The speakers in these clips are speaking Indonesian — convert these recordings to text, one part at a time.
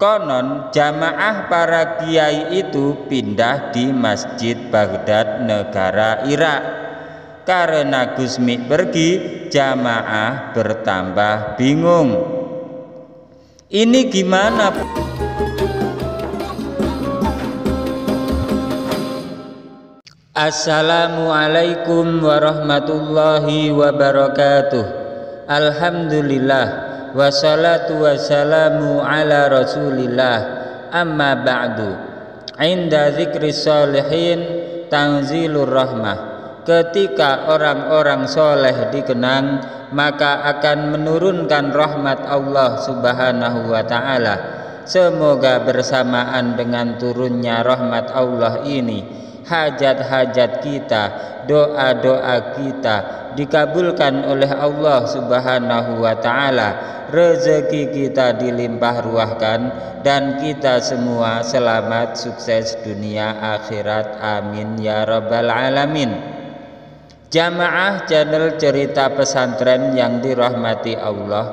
Konon jamaah para kiai itu pindah di Masjid Baghdad negara Irak. Karena Gusmi pergi, jamaah bertambah bingung. Ini gimana? Assalamualaikum warahmatullahi wabarakatuh. Alhamdulillah wassalatu wassalamu ala rasulillah, amma ba'du. Inda zikri sholihin tanzilur rahmah. Ketika orang-orang soleh dikenang, maka akan menurunkan rahmat Allah subhanahu wa ta'ala. Semoga bersamaan dengan turunnya rahmat Allah ini, hajat-hajat kita, doa-doa kita dikabulkan oleh Allah subhanahu wa ta'ala, rezeki kita dilimpah ruahkan, dan kita semua selamat sukses dunia akhirat, amin ya rabbal alamin. Jamaah channel cerita pesantren yang dirahmati Allah,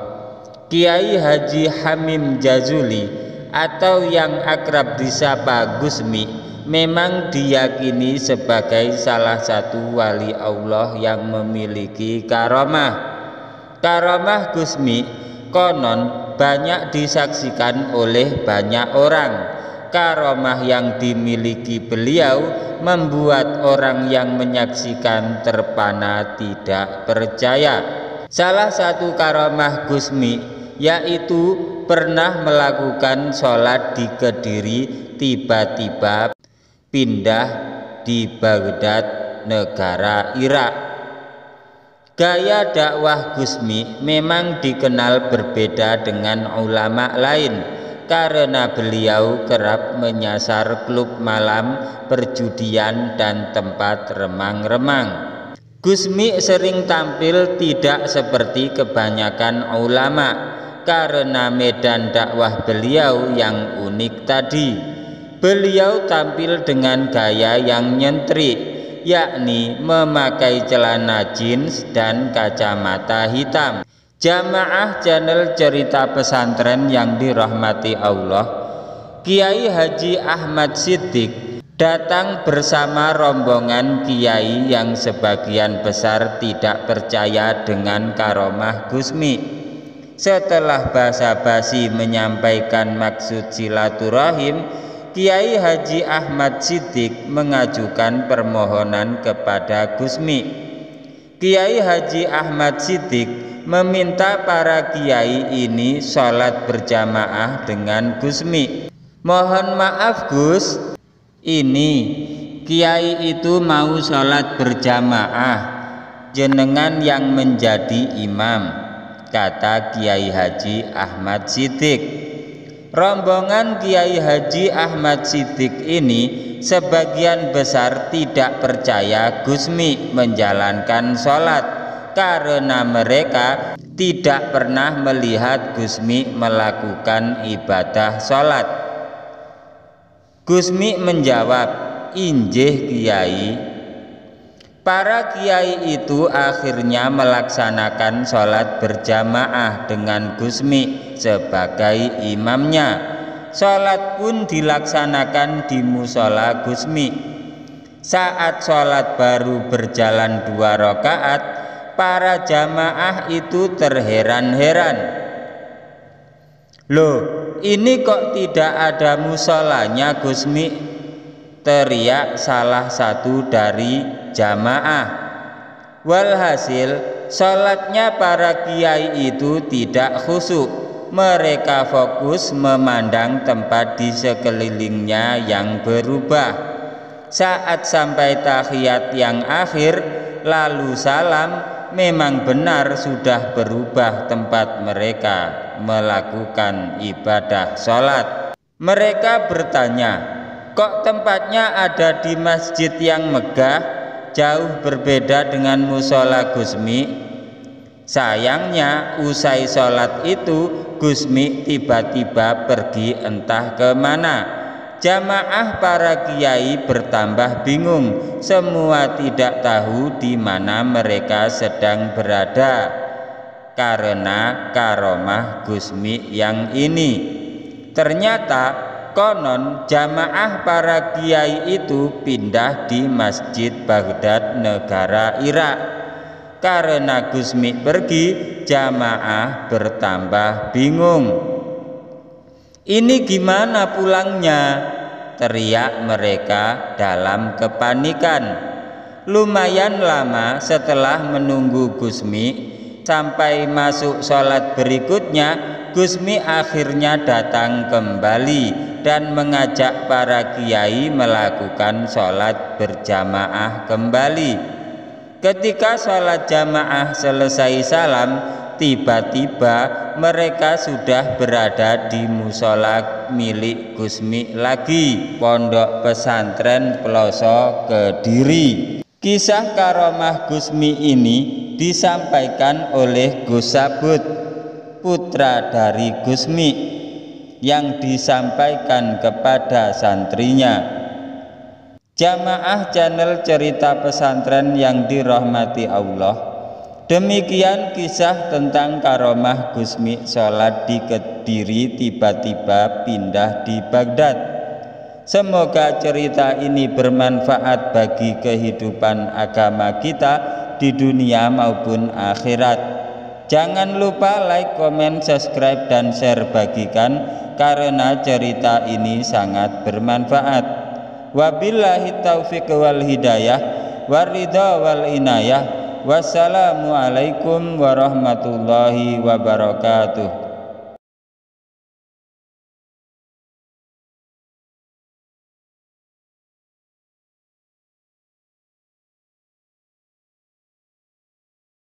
Kiai Haji Hamim Jazuli atau yang akrab disapa Gusmi memang diyakini sebagai salah satu wali Allah yang memiliki karamah. Karamah Gusmi konon banyak disaksikan oleh banyak orang. Karamah yang dimiliki beliau membuat orang yang menyaksikan terpana tidak percaya. Salah satu karamah Gusmi yaitu pernah melakukan sholat di Kediri, tiba-tiba pindah di Baghdad negara Irak. Gaya dakwah Gusmi memang dikenal berbeda dengan ulama lain karena beliau kerap menyasar klub malam, perjudian, dan tempat remang-remang. Gusmi sering tampil tidak seperti kebanyakan ulama karena medan dakwah beliau yang unik tadi. Beliau tampil dengan gaya yang nyentrik, yakni memakai celana jeans dan kacamata hitam. Jamaah channel cerita pesantren yang dirahmati Allah, Kiai Haji Ahmad Siddiq datang bersama rombongan kiai yang sebagian besar tidak percaya dengan karamah Gusmi. Setelah basa-basi menyampaikan maksud silaturahim, Kiai Haji Ahmad Siddiq mengajukan permohonan kepada Gusmi. Kiai Haji Ahmad Siddiq meminta para kiai ini sholat berjamaah dengan Gusmi. Mohon maaf Gus, ini kiai itu mau sholat berjamaah, jenengan yang menjadi imam, kata Kiai Haji Ahmad Siddiq. Rombongan Kiai Haji Ahmad Siddiq ini sebagian besar tidak percaya Gusmi menjalankan sholat karena mereka tidak pernah melihat Gusmi melakukan ibadah sholat. Gusmi menjawab, "Injih Kiai." Para kiai itu akhirnya melaksanakan sholat berjamaah dengan Gusmi sebagai imamnya. Sholat pun dilaksanakan di musola Gusmi. Saat sholat baru berjalan 2 rakaat, para jamaah itu terheran-heran. Loh, ini kok tidak ada musolanya Gusmi? Teriak salah satu dari jamaah. Walhasil, sholatnya para kiai itu tidak khusyuk. Mereka fokus memandang tempat di sekelilingnya yang berubah. Saat sampai tahiyat yang akhir, lalu salam, memang benar sudah berubah tempat mereka melakukan ibadah sholat. Mereka bertanya, kok tempatnya ada di masjid yang megah, jauh berbeda dengan musola Gusmi? Sayangnya usai sholat itu Gusmi tiba-tiba pergi entah kemana. Jamaah para kiai bertambah bingung, semua tidak tahu di mana mereka sedang berada karena karamah Gusmi yang ini. Ternyata konon jamaah para kiai itu pindah di Masjid Baghdad negara Irak. Karena Gusmi pergi, jamaah bertambah bingung. Ini gimana pulangnya? Teriak mereka dalam kepanikan. Lumayan lama setelah menunggu Gusmi, sampai masuk sholat berikutnya, Gusmi akhirnya datang kembali dan mengajak para kiai melakukan sholat berjamaah kembali. Ketika sholat jamaah selesai salam, tiba-tiba mereka sudah berada di musola milik Gusmi lagi, Pondok Pesantren Peloso Kediri. Kisah karomah Gusmi ini disampaikan oleh Gus Sabut, putra dari Gusmi, yang disampaikan kepada santrinya. Jamaah channel cerita pesantren yang dirahmati Allah, demikian kisah tentang karomah Gusmi sholat di Kediri tiba-tiba pindah di Baghdad. Semoga cerita ini bermanfaat bagi kehidupan agama kita di dunia maupun akhirat. Jangan lupa like, komen, subscribe, dan share, bagikan karena cerita ini sangat bermanfaat. Wabillahi taufiq wal hidayah waridha wal inayah. Wassalamualaikum warahmatullahi wabarakatuh.